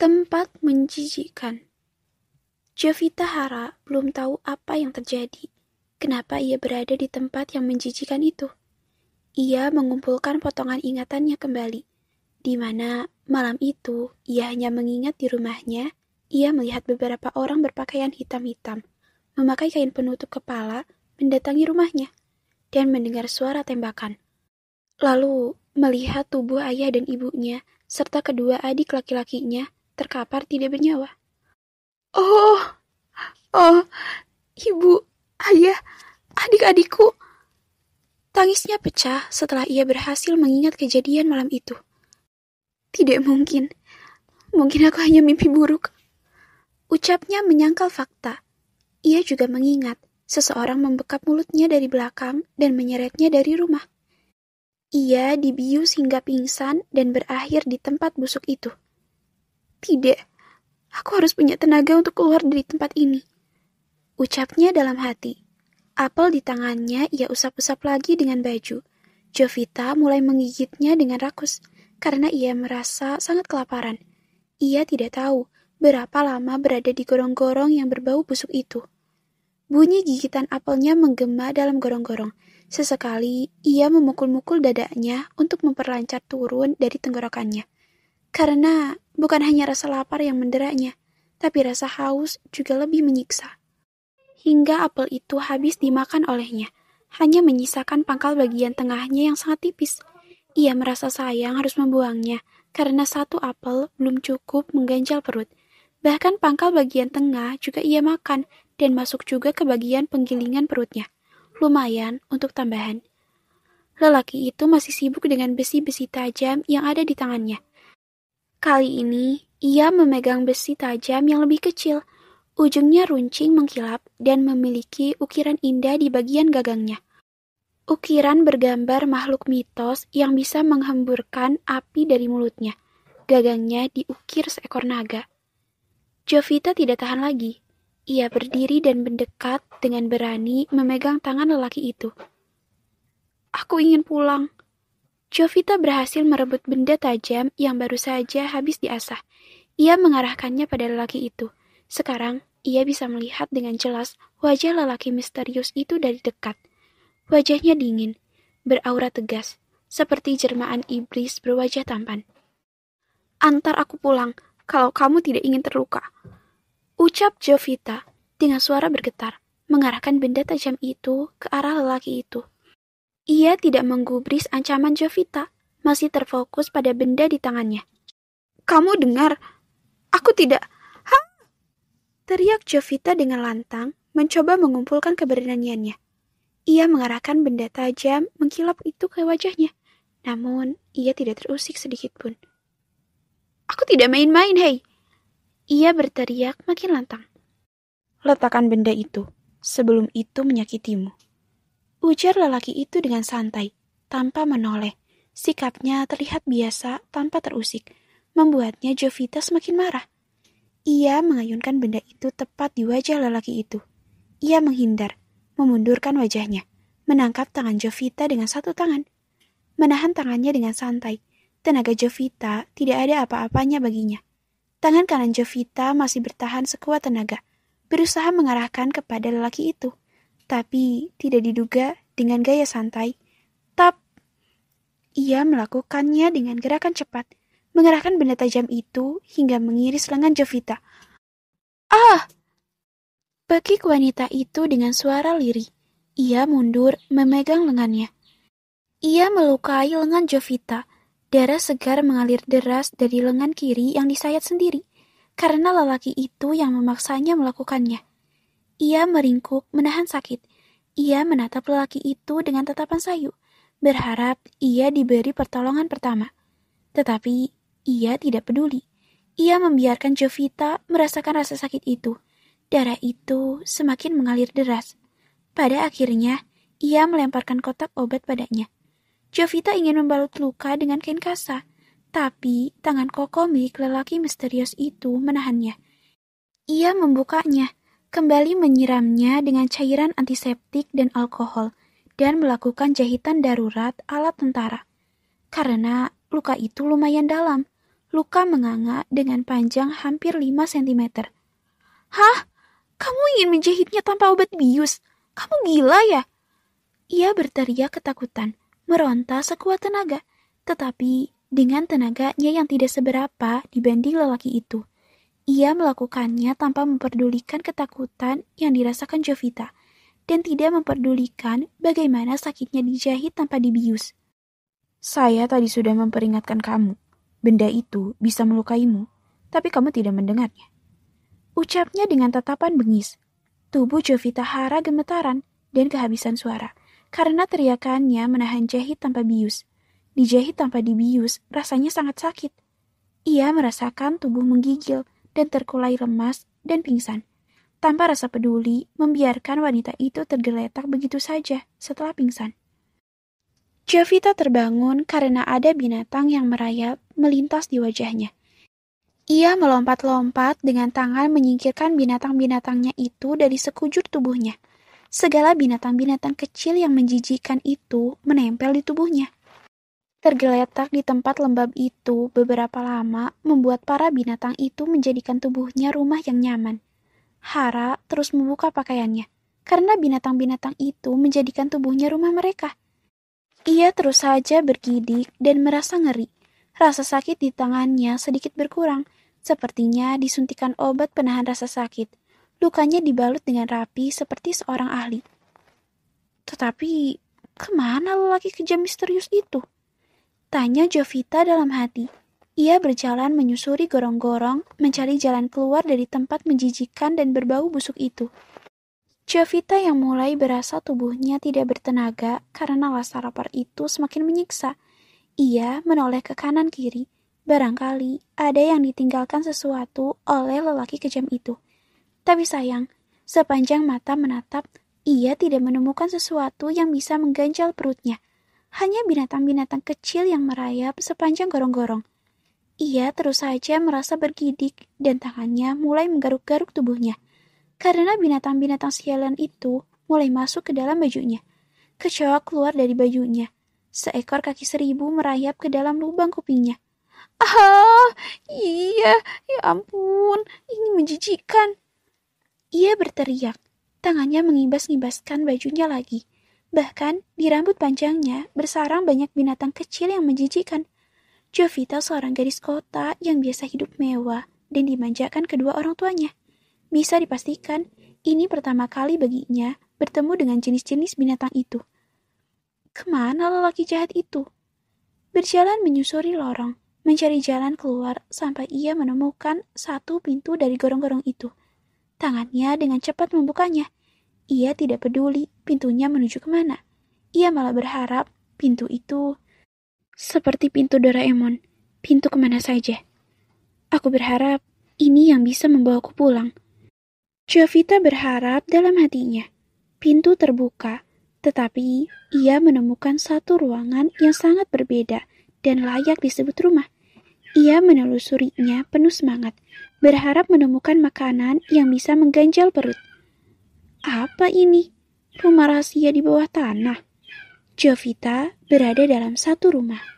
Tempat menjijikan. Jovita Hara belum tahu apa yang terjadi. Kenapa ia berada di tempat yang menjijikan itu? Ia mengumpulkan potongan ingatannya kembali, di mana malam itu ia hanya mengingat di rumahnya, ia melihat beberapa orang berpakaian hitam-hitam, memakai kain penutup kepala, mendatangi rumahnya, dan mendengar suara tembakan. Lalu melihat tubuh ayah dan ibunya, serta kedua adik laki-lakinya, terkapar tidak bernyawa. Oh, ibu, ayah, adik-adikku. Tangisnya pecah setelah ia berhasil mengingat kejadian malam itu. Tidak mungkin aku hanya mimpi buruk. Ucapnya menyangkal fakta. Ia juga mengingat seseorang membekap mulutnya dari belakang dan menyeretnya dari rumah. Ia dibius hingga pingsan dan berakhir di tempat busuk itu. Tidak, aku harus punya tenaga untuk keluar dari tempat ini. Ucapnya dalam hati. Apel di tangannya ia usap-usap lagi dengan baju. Jovita mulai menggigitnya dengan rakus, karena ia merasa sangat kelaparan. Ia tidak tahu berapa lama berada di gorong-gorong yang berbau busuk itu. Bunyi gigitan apelnya menggema dalam gorong-gorong. Sesekali ia memukul-mukul dadanya untuk memperlancar turun dari tenggorokannya. Karena bukan hanya rasa lapar yang menderanya, tapi rasa haus juga lebih menyiksa. Hingga apel itu habis dimakan olehnya, hanya menyisakan pangkal bagian tengahnya yang sangat tipis. Ia merasa sayang harus membuangnya, karena satu apel belum cukup mengganjal perut. Bahkan pangkal bagian tengah juga ia makan, dan masuk juga ke bagian penggilingan perutnya. Lumayan untuk tambahan. Lelaki itu masih sibuk dengan besi-besi tajam yang ada di tangannya. Kali ini, ia memegang besi tajam yang lebih kecil. Ujungnya runcing mengkilap dan memiliki ukiran indah di bagian gagangnya. Ukiran bergambar makhluk mitos yang bisa menghemburkan api dari mulutnya. Gagangnya diukir seekor naga. Jovita tidak tahan lagi. Ia berdiri dan mendekat dengan berani memegang tangan lelaki itu. Aku ingin pulang. Jovita berhasil merebut benda tajam yang baru saja habis diasah. Ia mengarahkannya pada lelaki itu. Sekarang, ia bisa melihat dengan jelas wajah lelaki misterius itu dari dekat. Wajahnya dingin, beraura tegas, seperti jelmaan iblis berwajah tampan. Antar aku pulang, kalau kamu tidak ingin terluka. Ucap Jovita dengan suara bergetar, mengarahkan benda tajam itu ke arah lelaki itu. Ia tidak menggubris ancaman Jovita, masih terfokus pada benda di tangannya. Kamu dengar? Aku tidak... Teriak Jovita dengan lantang, mencoba mengumpulkan keberaniannya. Ia mengarahkan benda tajam mengkilap itu ke wajahnya, namun ia tidak terusik sedikit pun. Aku tidak main-main, hei! Ia berteriak makin lantang. Letakkan benda itu, sebelum itu menyakitimu. Ujar lelaki itu dengan santai, tanpa menoleh. Sikapnya terlihat biasa tanpa terusik, membuatnya Jovita semakin marah. Ia mengayunkan benda itu tepat di wajah lelaki itu. Ia menghindar, memundurkan wajahnya, menangkap tangan Jovita dengan satu tangan. Menahan tangannya dengan santai. Tenaga Jovita tidak ada apa-apanya baginya. Tangan kanan Jovita masih bertahan sekuat tenaga, berusaha mengarahkan kepada lelaki itu. Tapi tidak diduga dengan gaya santai. Ia melakukannya dengan gerakan cepat, mengerahkan benda tajam itu hingga mengiris lengan Jovita. Bekik wanita itu dengan suara lirih. Ia mundur memegang lengannya. Ia melukai lengan Jovita. Darah segar mengalir deras dari lengan kiri yang disayat sendiri, karena lelaki itu yang memaksanya melakukannya. Ia meringkuk menahan sakit. Ia menatap lelaki itu dengan tatapan sayu, berharap ia diberi pertolongan pertama. Tetapi ia tidak peduli. Ia membiarkan Jovita merasakan rasa sakit itu. Darah itu semakin mengalir deras. Pada akhirnya, ia melemparkan kotak obat padanya. Jovita ingin membalut luka dengan kain kasa, tapi tangan kokoh milik lelaki misterius itu menahannya. Ia membukanya, kembali menyiramnya dengan cairan antiseptik dan alkohol, dan melakukan jahitan darurat ala tentara. Karena luka itu lumayan dalam, luka menganga dengan panjang hampir 5 cm. Hah? Kamu ingin menjahitnya tanpa obat bius? Kamu gila ya? Ia berteriak ketakutan, meronta sekuat tenaga, tetapi dengan tenaganya yang tidak seberapa dibanding lelaki itu. Ia melakukannya tanpa memperdulikan ketakutan yang dirasakan Jovita, dan tidak memperdulikan bagaimana sakitnya dijahit tanpa dibius. Saya tadi sudah memperingatkan kamu, benda itu bisa melukaimu, tapi kamu tidak mendengarnya. Ucapnya dengan tatapan bengis. Tubuh Jovita Hara gemetaran dan kehabisan suara, karena teriakannya menahan jahit tanpa bius. Dijahit tanpa dibius rasanya sangat sakit. Ia merasakan tubuh menggigil dan terkulai lemas dan pingsan. Tanpa rasa peduli, membiarkan wanita itu tergeletak begitu saja setelah pingsan. Jovita terbangun karena ada binatang yang merayap melintas di wajahnya. Ia melompat-lompat dengan tangan menyingkirkan binatang-binatangnya itu dari sekujur tubuhnya. Segala binatang-binatang kecil yang menjijikkan itu menempel di tubuhnya. Tergeletak di tempat lembab itu beberapa lama membuat para binatang itu menjadikan tubuhnya rumah yang nyaman. Hara terus membuka pakaiannya, karena binatang-binatang itu menjadikan tubuhnya rumah mereka. Ia terus saja bergidik dan merasa ngeri. Rasa sakit di tangannya sedikit berkurang, sepertinya disuntikan obat penahan rasa sakit. Lukanya dibalut dengan rapi seperti seorang ahli. Tetapi, kemana lelaki kejam misterius itu? Tanya Jovita dalam hati. Ia berjalan menyusuri gorong-gorong, mencari jalan keluar dari tempat menjijikan dan berbau busuk itu. Jovita yang mulai berasa tubuhnya tidak bertenaga karena rasa lapar itu semakin menyiksa. Ia menoleh ke kanan kiri. Barangkali ada yang ditinggalkan sesuatu oleh lelaki kejam itu. Tapi sayang, sepanjang mata menatap, ia tidak menemukan sesuatu yang bisa mengganjal perutnya. Hanya binatang-binatang kecil yang merayap sepanjang gorong-gorong. Ia terus saja merasa bergidik dan tangannya mulai menggaruk-garuk tubuhnya. Karena binatang-binatang sialan itu mulai masuk ke dalam bajunya. Kecoa keluar dari bajunya. Seekor kaki seribu merayap ke dalam lubang kupingnya. Ah, iya, ya ampun, ini menjijikkan. Ia berteriak, tangannya mengibas-ngibaskan bajunya lagi. Bahkan di rambut panjangnya bersarang banyak binatang kecil yang menjijikkan. Jovita seorang gadis kota yang biasa hidup mewah dan dimanjakan kedua orang tuanya. Bisa dipastikan, ini pertama kali baginya bertemu dengan jenis-jenis binatang itu. Kemana lelaki jahat itu? Berjalan menyusuri lorong, mencari jalan keluar sampai ia menemukan satu pintu dari gorong-gorong itu. Tangannya dengan cepat membukanya. Ia tidak peduli pintunya menuju kemana. Ia malah berharap pintu itu seperti pintu Doraemon, pintu kemana saja. Aku berharap ini yang bisa membawaku pulang. Jovita berharap dalam hatinya. Pintu terbuka, tetapi ia menemukan satu ruangan yang sangat berbeda dan layak disebut rumah. Ia menelusurinya penuh semangat, berharap menemukan makanan yang bisa mengganjal perut. Apa ini? Rumah rahasia di bawah tanah. Jovita berada dalam satu rumah.